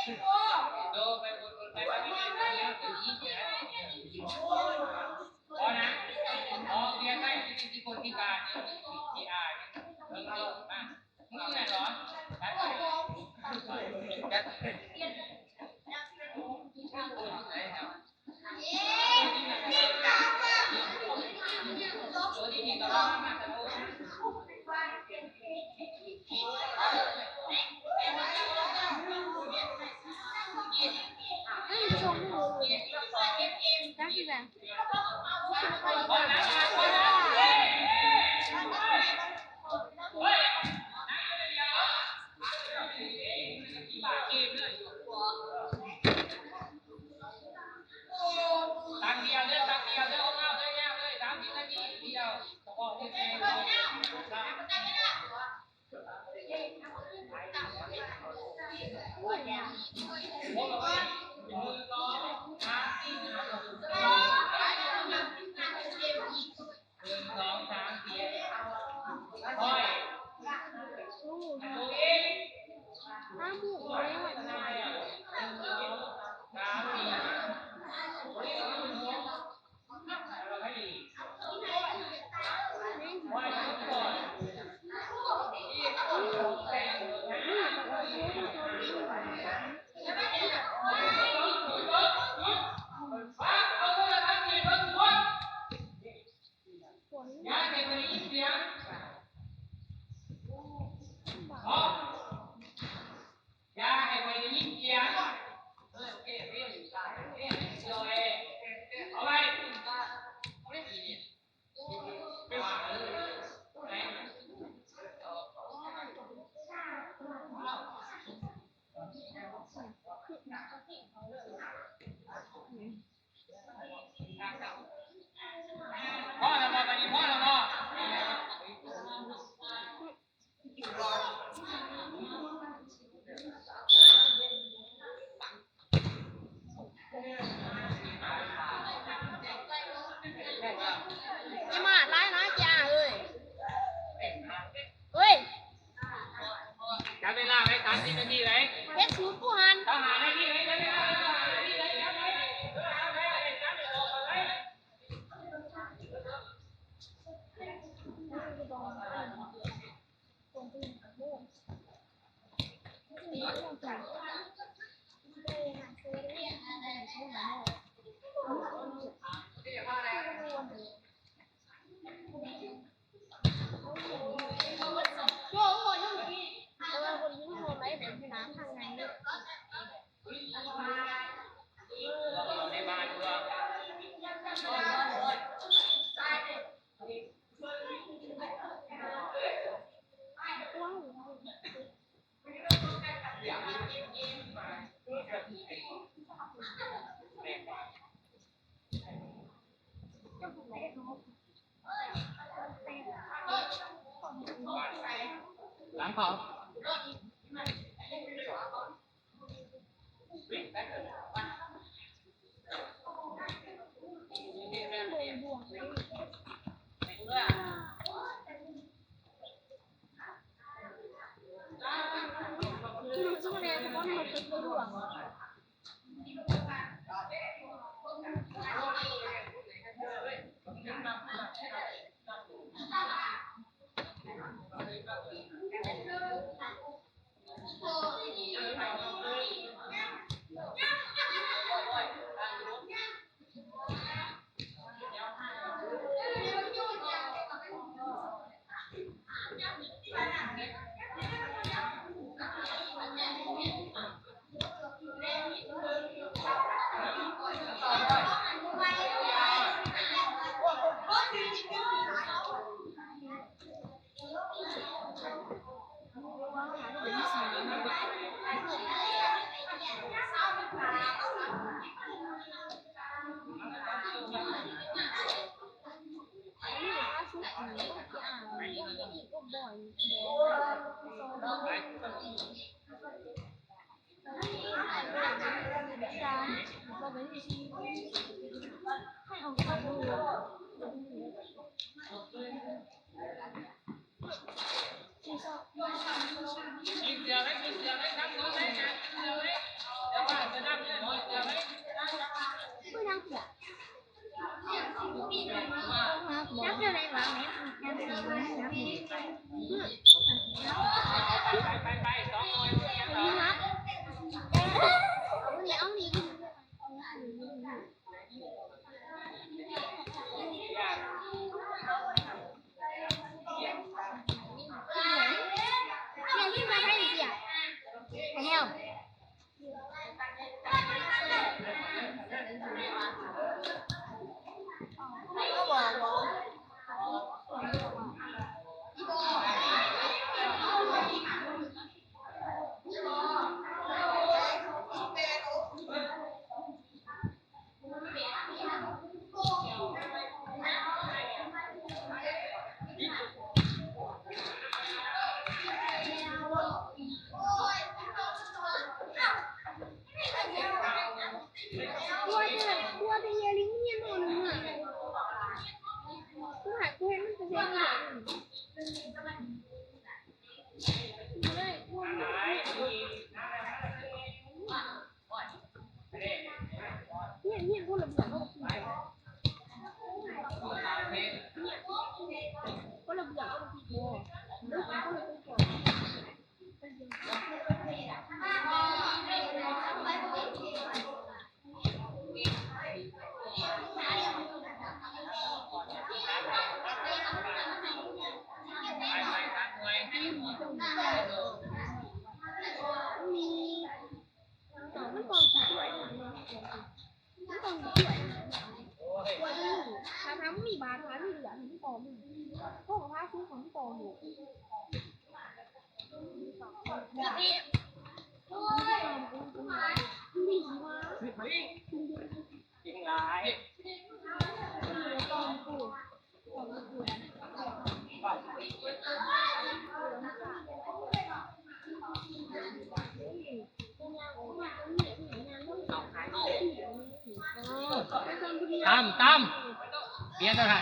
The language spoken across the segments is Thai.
ดูไปวนไปเรื่อยๆแล้วถึง20พอนะพอเรียนได้ที่คนพิการเนี่ยที่อาเนี่ยมามึงเหรอหลังเขา วก็บอกตั้มเรียนด้วยค่ะ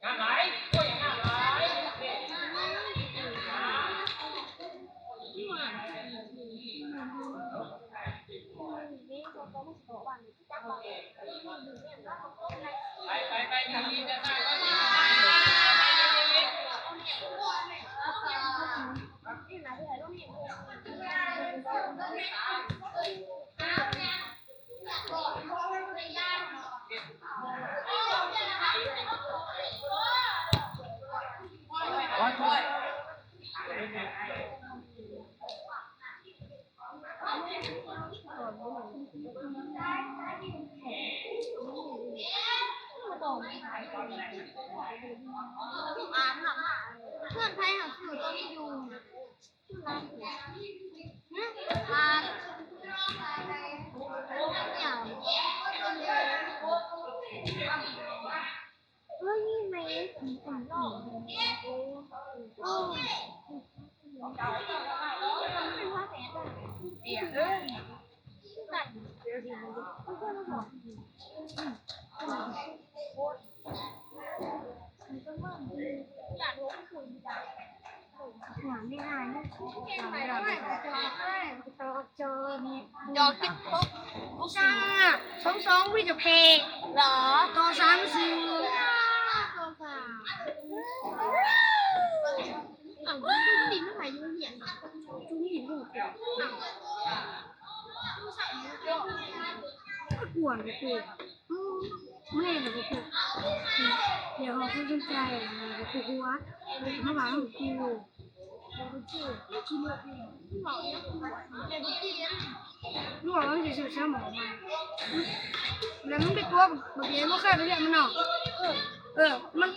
งานไหนก็อย่างงานไหนไปมีจะสร้างก็มีเพื่อนไทยหาสื่อตัวนี้อยู่เฮ้ยไหมฝั่งนอกโอ้ไม่ได้ดอกติ๊กต๊อกจ้าสองวิดีโอเพลงเหรอตัวสามสี่ตัวสามจุ้งดินไม่ไหวยุ่งเหยิงจุ้งหินหูกปวดเลยกูไม่ได้แบบกูเดี๋ยวเขาสนใจกูหัวมาบ้าของกูลูกเราจะช่วยหมอมาแล้วมันไปตัวแบบเดียวไม่เคยไปเรียกมันหรอกมัน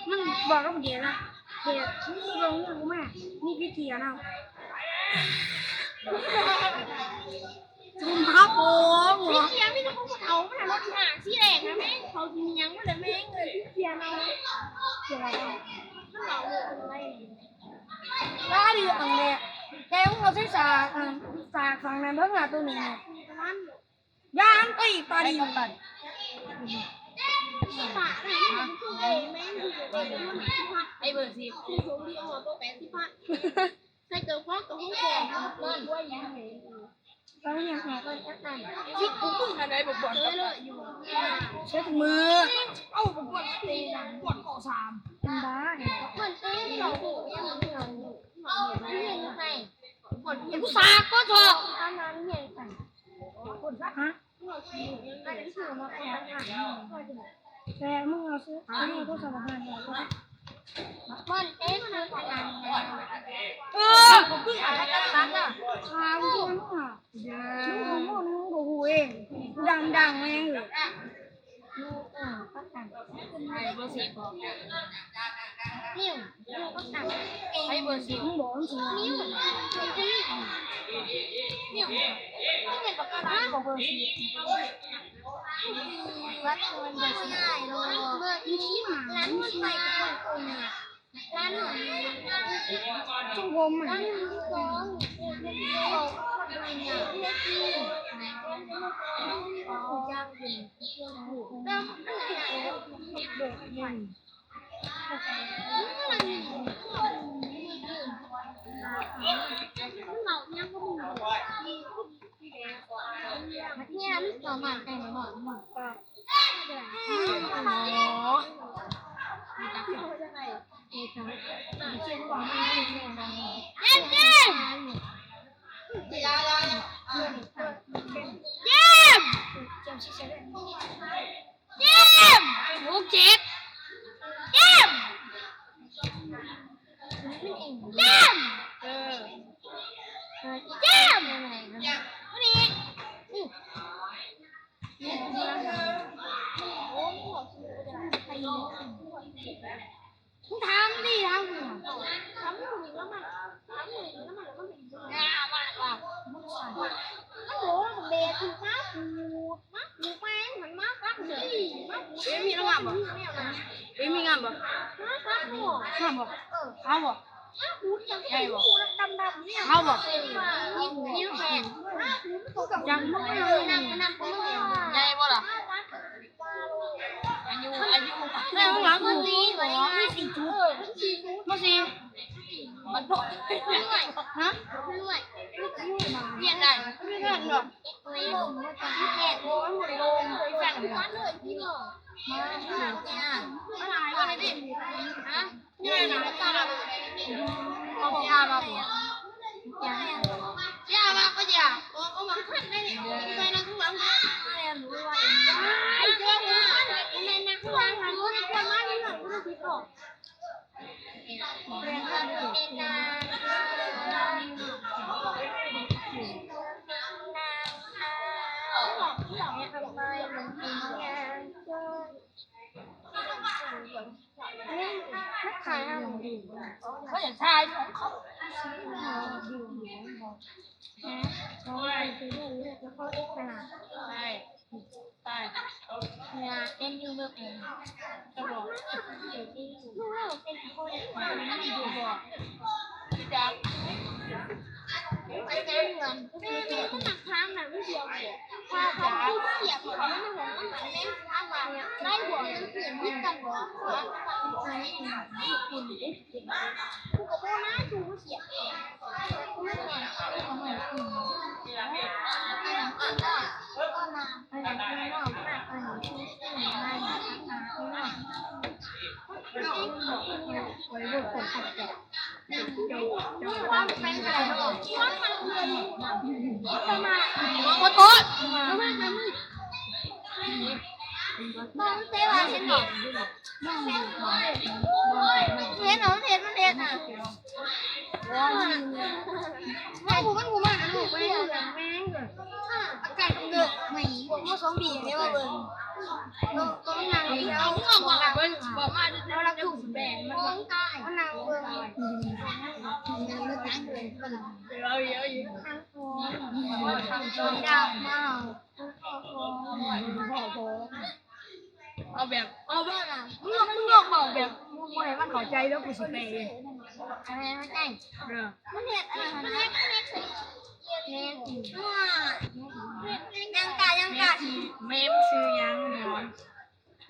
บอกกับเดียวนะเดียวนี่ลงเรื่องกูแม่นี่พี่เทียนะจุ่มพับโอ้โหพี่เทียไม่ต้องพูดเอาไม่ได้รถหางซี่แดงนะแม่เขากินยังไม่เลยแม่เงินพี่เทียเราเทียอะไรมันเหล่าอะไรก็ดีอันเนี้ยแกว่าเขาใช้สากฝั่งนั้นเพิ่งหาตัวนี้ย่างเอ้ยปลาดีกันไอ้เบอร์10คือผมดีเอาตัว80 ใส่เกิดพ่อกับห้องแกงด้วยยังไง เราเนี่ยหาคนจักนั่น คิดกูมึงอะไรบอกบอล เลยเลยอยู่ เช็ดมือเอ้าบอกบอลตีนะบอลข้อสาม เป็นบ้าเนี่ยคนเต้นเราหูยังเหงาอยู่เรียนใส่คนเรียน กูสากก็เถอะ ตอนนั้นเรียนใส่ คนสักฮะ อันนี้ถือมาเป็นปัญหา แต่มึงเอาซื้อมึงเอาโทรศัพท์มาให้เรา คนเต้นคือพลังงาน ผมเพิ่งอ่านแล้วกันอ่ะทางมึงอ่ะมึงของมึงของกูเองดังๆแม่งเลย ลูกก็ต่าง ไอ้เบอร์สิบ นิ้วลูกก็ต่าง ไอ้เบอร์สิบมึงบอกมึงสิ นิ้วเป็นที่นิ้วไม่เป็นปากกาบอกเบอร์สี่วัดคนเบอร์สี่เบอร์นี้ร้านคนไปกับคนอื่นอ่ะร้านหนู ช่วงผมอ่ะ ร้านหนูสองคนอื่นเนี่ยเล็กที่หูจังหูแล้วอะไรอ่ะ เด็กหนึ่ง เราเนี่ยก็มีเนี่ยเรามาแต่งหมดหมดก็ทำดิทำหนูแล้วมันมันโหเบสคือมาปูแป้งมันมาครับเลยมาปู เอ้ยมีน้ำมันบ่เอ้ยมีงานบ่ มาครับหนู งานบ่เอาบ่ มาปูจังไงบ่ดำเนี่ย เอาบ่ นี่แฟน ยังไม่เลย นั่งปู ใหญ่บ่ล่ะอายุแม่ข้างหลังกูมีสี่ชุดมาสิมันโดดฮะ ด้วย เรียนได้ไม่ได้หรอก ไม่ลงไม่ต้องแค่โอ้ยหมดลงแฟนมาเลยพี่น้องมาเนี่ยมาหลายวันเลยดิฮะเนี่ยนะตาแบบเขาบอกยามาบ่ยามาก็ยาก็มาขั้นได้เนี่ยไปนั่งข้างหลังอะไรรู้ว่าไอ้เจ้าหน้าในนั่งข้างหลังหารู้นะคนมาที่หลังรู้ที่บอกเป็นการเป็นการขายอะไร เขาอยากทายของเขา เขาซื้อเลือกแล้วเขาเอ็กซ์ขนาด ใช่ใช่ เนี่ยเอ็นยูเลือกเอง จะบอก ลูกเราเป็นคนไม่ดูบอก พี่จัก ไปเงินเงินก็หนักค้างหนักไม่เดียวพาเขาเสียบเขาไม่หัวมันเล่นข้างมาเนี่ยได้หัวมันเปลี่ยนพิษกันหัวคุณกูกับโบนะกูเสียบกูไม่เห็นของเหมือนกูก็มาอะไรก็นอกมากอะไรที่สิ่งอะไรทั้งนั้นไว้บนคนขัดแกว่าเป็นอะไรหรอว่ามันเลยจะมา ขอโทษ แล้วมันจะมีตอนเซวาเห็นหรอเห็นหรอเห็นมันเห็นอ่ะมันกูมันลูกไปแม่งอากาศเดือดไหมมันสองดีเนี่ยว่าเบิ่งก็มันนางเดียว เอาบอกว่าบอกมา แล้วเราถูกแบนมันร้องตายมันนางเบิ่งนางเลือดตั้งเลยเบิ่ง เอาเยอะอยู่ นางโง่ดาวมาก เอาแบบ เอาบ้างอ่ะ มึงบอกแบบมึงให้มันเข้าใจแล้วกูสิไปเอง อะไรนะแจ้ง เออ มันเห็ดอะไรมันเห็ดยังกา แม่มันซื้อยังนอน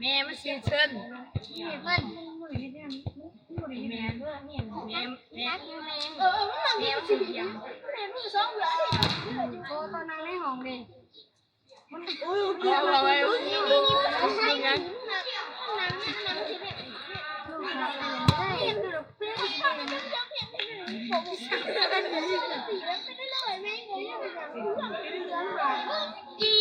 แม่มันซื้อเชิญ เพิ่น แม่แม่ มันหลังแม่มันสีแม่มือสองเหลือโอ้ตอนนั้นแม่ เราไว้ นี่มันใช่หนังที่แบบเพียงดูเพียงสีแล้วไม่ได้เลยแม่งเลยจี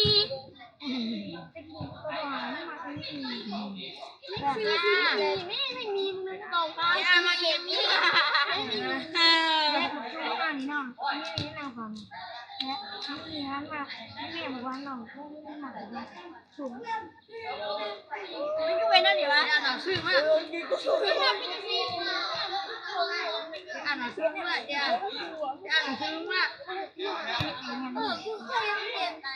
ไม่มีมันตรงกันมาเกมนี้อันนี้น้องนี่น้องฟังและนี่ฮะมาแม่บอกว่าน้องก็ไม่หนักนะสูงไม่ก็เป็นนั่นเดี๋ยวอ่ะอ่านหนังสือมากอ่านหนังสือมากเดี๋ยวอ่านหนังสือมากคือเขายังเปลี่ยนไป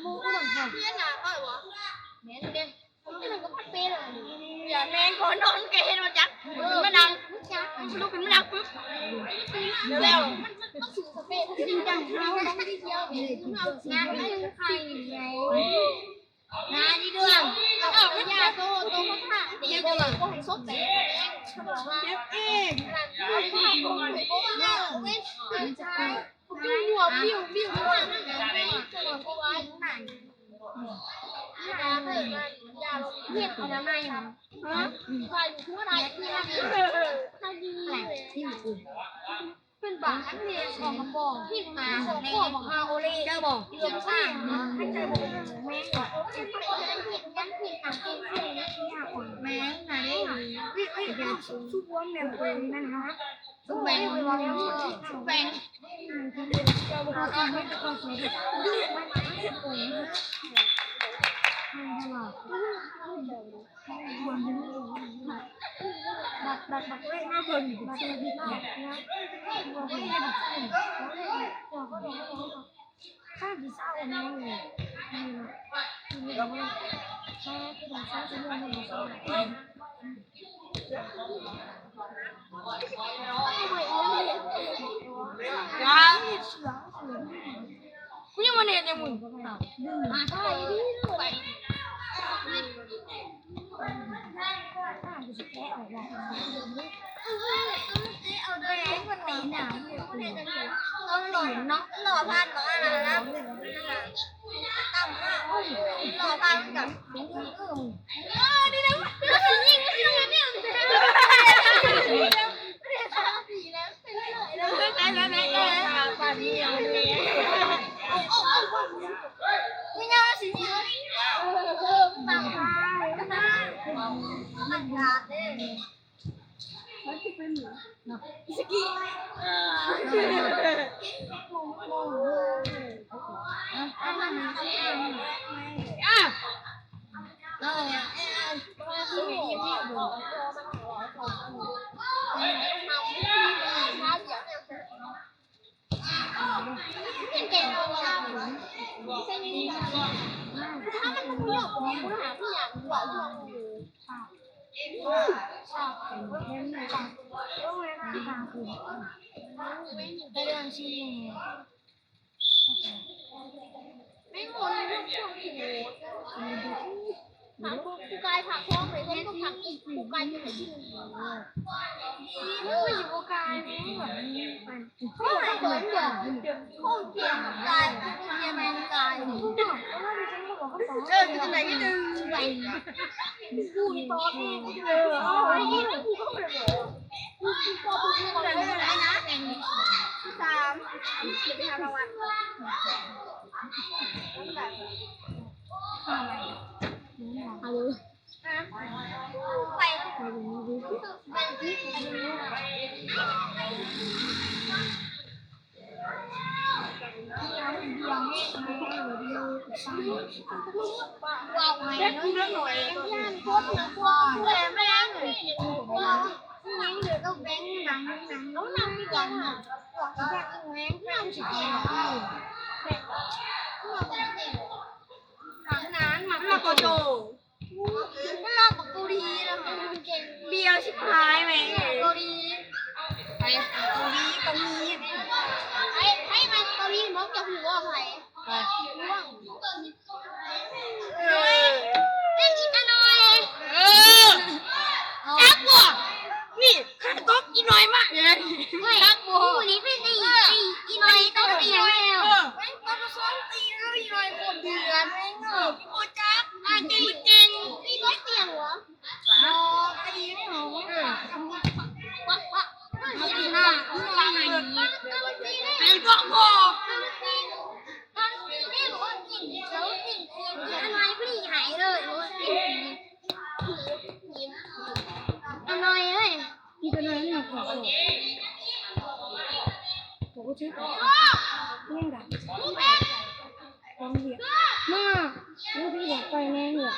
มูก็ต้องทำ เพื่อนหนาก็วะแม่เด็กนี่มันก็พัดเป้เลย อย่าแมงขอนอนเกย์มาจักมาดังลูกขึ้นมาดังปุ๊บแล้ว มันสูงสเปรย์ที่ดังเขาต้องที่เที่ยวเอางานให้ใครไงงานที่เรื่องเอายาโตเขาผ่าตีก็เลยก็ให้ซบแบงเขาบอกว่า เจ็บเอง ใช่จุ่มหัวบิ้วหัวนั่นเองหัวก็ว่าไหนยาเลยยาลงเพี้ยนเอาไหนฮะใส่หัวไหนที่นั่นถ้าดีเลยที่อื่นเป็นบาทเรียนของกระบอกที่มาของพ่อของฮาโอเล่เจ้าบอกเรียนสร้างให้ใจบอกแม่ก่อนยังผิดต่างกันแม่ไหนชุบวมเนี่ยเป็นนั่นฮะ สุแบงสุแบงก็ไม่ต้องสวยแบบดูไม่มาให้ปุ๋ยนะให้ตลอดวันนี้บัดเล่นมาเพิ่มบัดเล่นมากนะบัดเล่นบัดเล่นข้าดิเศร้าแน่เลยนี่นะนี่นะแค่ที่เราเศร้าจะเรื่องไม่เศร้ายังกูยังมาเรียนยังมึงมาใช่ดิไปเอาด้วยมันหนีหนาวต้องหนีเนาะหล่อพันเนาะอะไรนะตั้มหล่อพันกับดีนะยิงเนี่ยสีแล้วเป็นเลยแล้วป่านนี้ยังเนี่ยไม่น่าสีนี้ต่างไปต่างยาเด้สกีถ้ามันไม่ยอมคุณหาผู้อยากบอกลองดูชอบเล่นหนูต้องเล่นที่ทางคุณได้เรื่องชีไม่หมดเลยพวกผักกูกายผักพร้อมเลยเล่นก็ผักอีกกูกายจะไปที่นี่ไม่อยู่กูกายนี่แบบเขาหายตัวเดียวเขาเกี่ยวกับกายกูเกี่ยวกับกายจะไหนก็ดึงไปกูนี่ตอนนี้กูเลยกูเข้าไปเลยกูพอกูเลยนะ3ไปทำรางวัลเอาเลยไปว้าวไม่เรื่องหน่อยย่านโคตรนะว้าวแม่แม่ว้าวยังเหลือก็แบงค์หนังน้องนำที่กันอ่ะแบงค์แบงค์นำสิแบงค์หนังนั้นหนังโกโจมันลอกกับเกาหลีนะคะเบียร์ชิบหายแม่เกาหลีไปเกาหลีให้มันเกาหลีมองจะหัวใครร่วงเล่นอีกหน่อยจักบัวนี่ข้าตบอีน้อยมากเลยจักบัววันนี้เป็นอีน้อย เมื่อกี้ ผมก็ชื่อเล่นดับความเหี้ยมาลูกที่อยากไปแน่เหรอ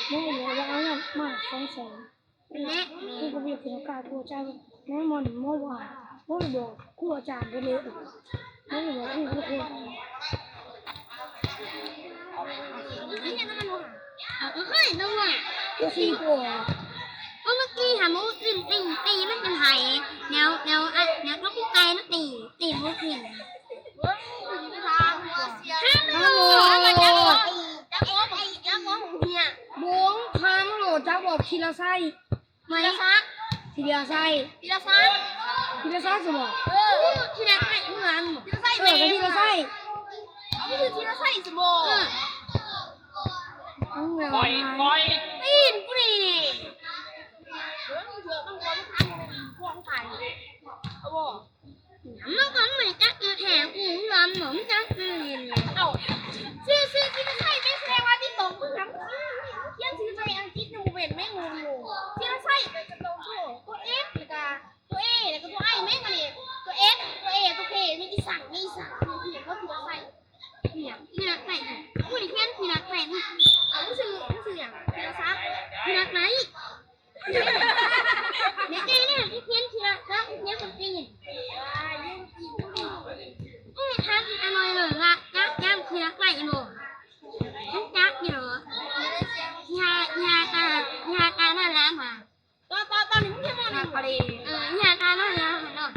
แม่เหลือว่าเอาเงินมา200,000กูก็เบียดถึงการกูใจแม่มันเมื่อวานกูบอกกูอาจารย์ไปเลยแม่บอกกูก็กูเฮ้ยน้องอ่ะ กูซีกู เมื่อกี้หามูตีมันเป็นไห้แนวนกไก่นกตีมูกินฮัลโหลจ้าบอกเนี่ย บวงทางโหลจะบอกทีละไส้ มาซัก ทีละไส้ ทีละซัก ทีละไส้สมอง ทีละไก่เหมือนทีละไส้ ก็ทีละไส้ ไม่คือทีละไส้สมอง ปล่อยปล่อย ตีนกูดิเมื่อก่อนเหมือนจักรแถวกูรำหนมจักรยืนเอ้าชื่อที่ไม่ใช่ไม่แสดงว่าที่ตรงมึงน้ำเขียนชื่อในอังกฤษนูเวนไม่งูที่ละไส้เป็นตัวตัวเอฟแล้วก็ตัวเอแล้วก็ตัวไอแม่งมาเนี่ยตัวเอฟตัวเอตัวเคมีอีสั่งมีสั่งมีก็คือละไส้เนี่ยทีละไส้กูดิเขียนทีละไส้เอาชื่ออย่างทีละซักทีละไหนเด็กเนี่ยที่เขียนทีละซักเขียนคนจีนทักอร่อยเลยละยักคือรักไหลหนูยักอยู่ยาการน่ารักมาตอนนี้มึงจะมาหนักอะไรยาการน่ารักมาหน่อย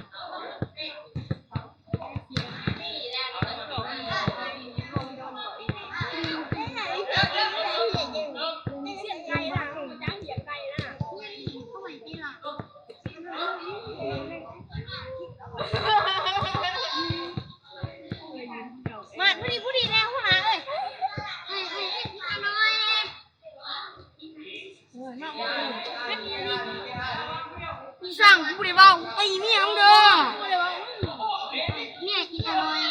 มาผู้ดีแล้วหัวหน้าเอ้ยพี่สั่งผู้ดีบ้างตีเมียมึงเด้อเนี่ยกินอร่อย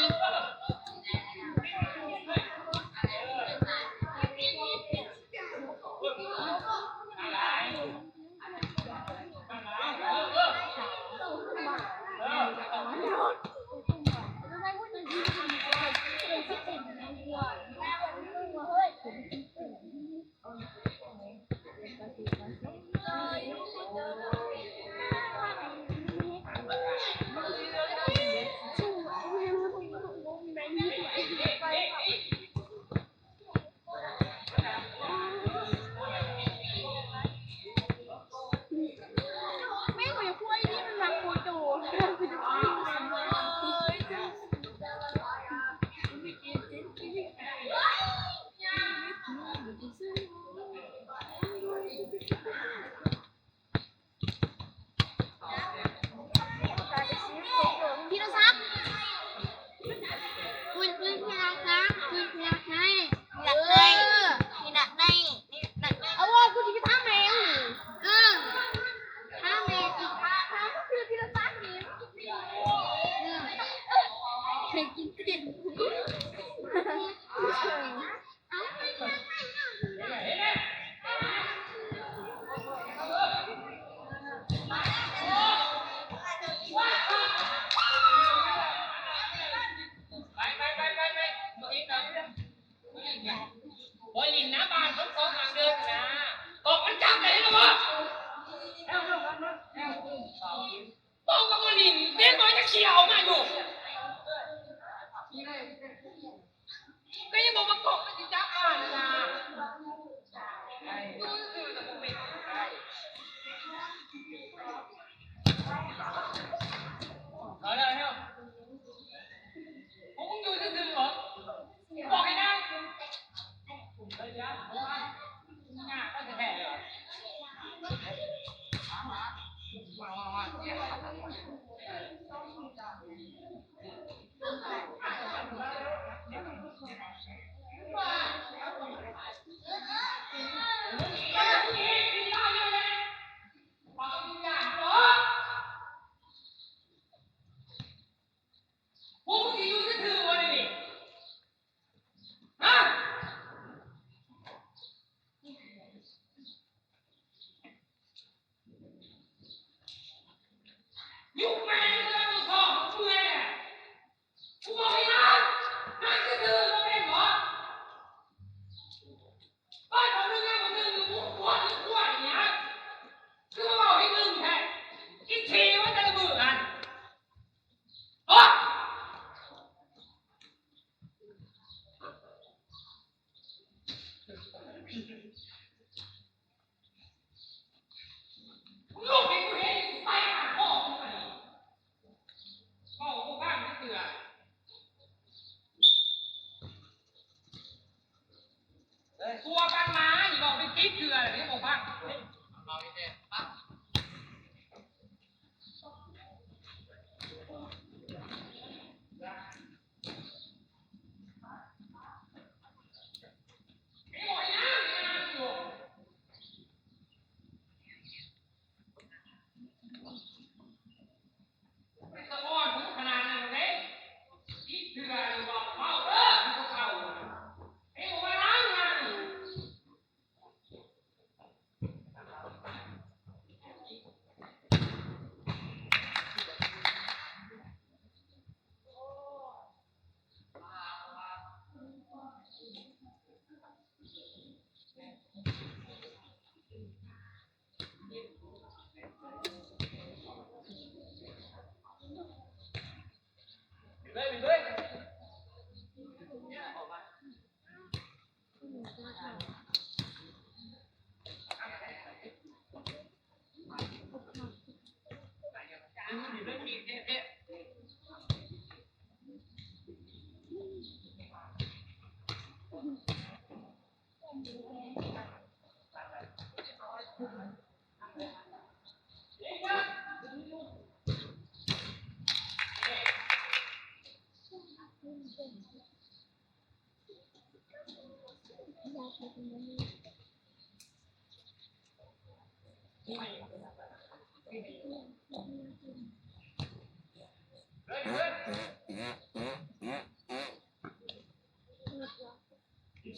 เอาอีเต้ปั๊บ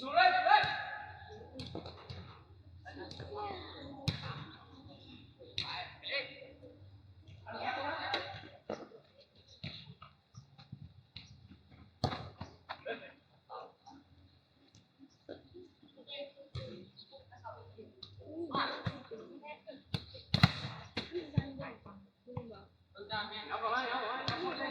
สู้เลยเลยเอาไปเอาไปเอาไป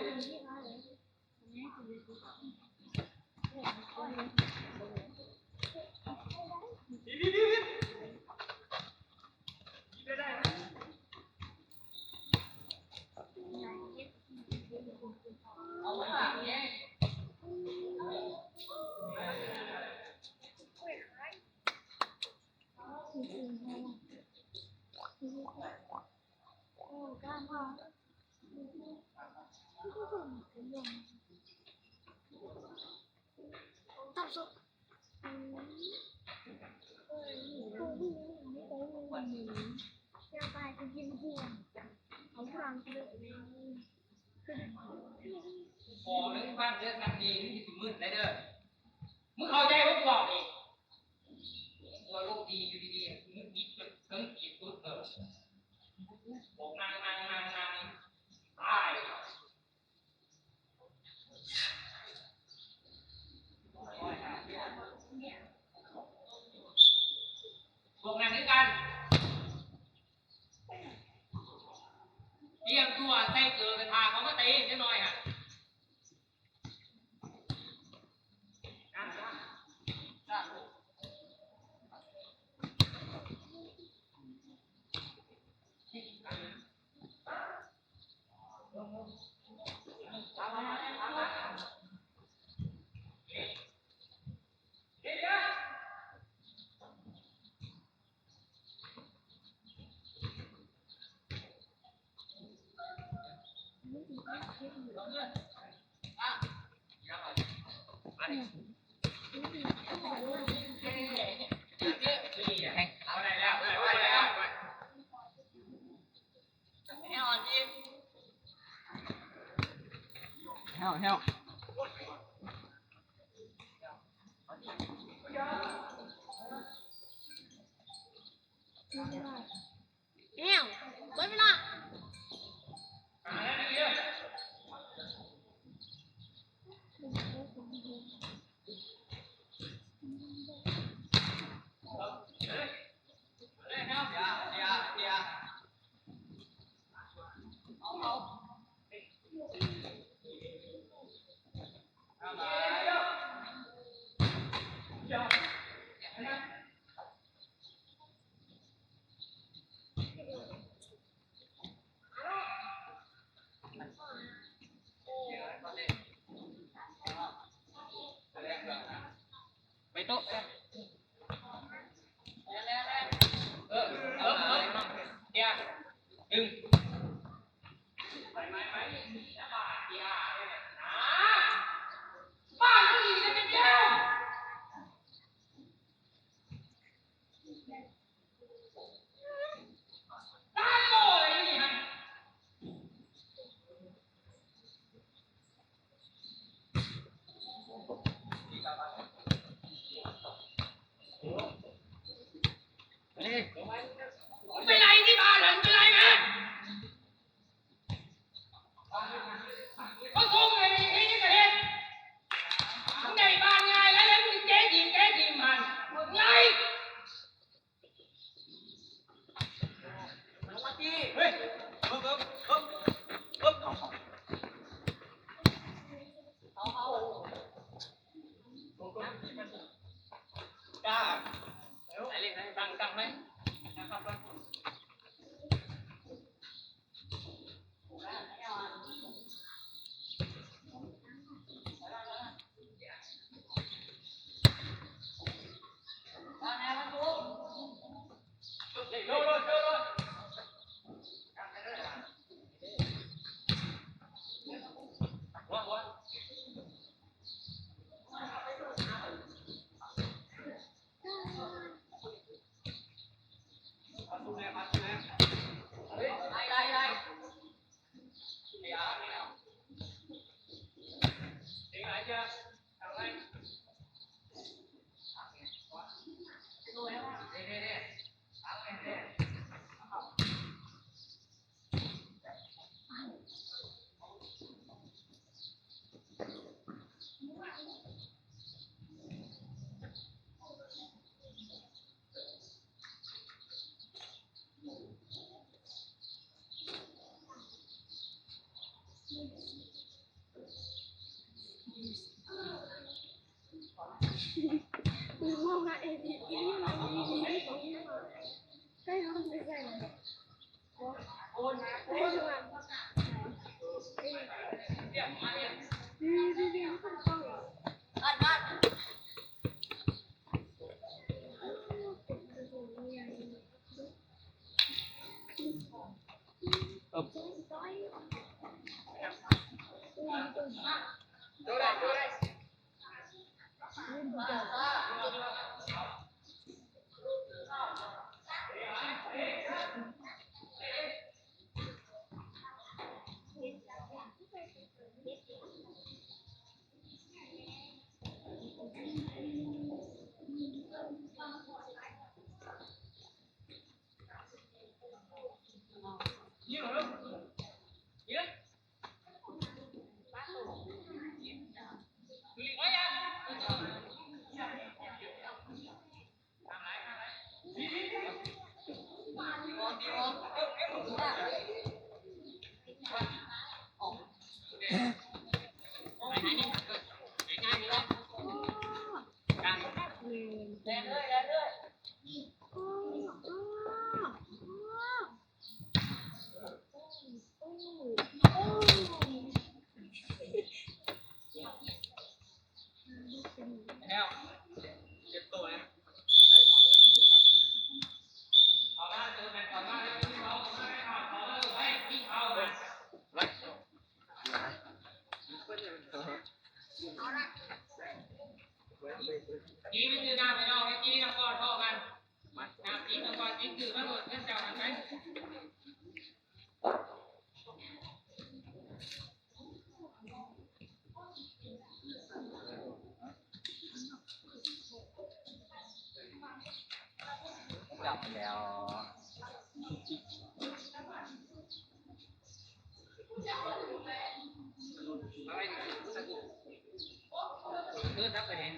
ตัดสุดจะไปกินห่วงเอาพลังเลย พอเรื่องบ้านเรื่องสักดีนี่สิมืดได้เด้อมึงเข้าใจว่ากูบอกดิตัวโลกดีอยู่ดีๆมึงมีเพิ่งขีดตุ๊ดบอกนั่งตายบอกนั่งด้วยกันเตรียมตัวใส่เกลือกระทาเขามาตีนิดหน่อยฮะHeo. เนี่ยเบิดไปละ กี้เฮ้ยปึ๊บปึ๊บปึ๊บปึ๊บเอากล้าไหนเล่นไหนตั้งไหมนะครับมองนะเอ็ดอีนี่มาอีนี่ตรงนี้มาใกล้เขาใกล้โอนนะโอนมาดีคนต้อง แล้วเก็บตัวนะเอาหน้าเจอแมนก่อนหน้าเดี๋ยวพี่เขาเฮ้ยพี่เขาเลยกี้ไม่ซื้อน้ำไปนอกไอ้กี้น้ำก้อนพ่อกันน้ำกี้น้ำก้อนกี้คือมันหมดเงินเจ้ากันไหมจับแล้วอะไรเออทักไปเห็น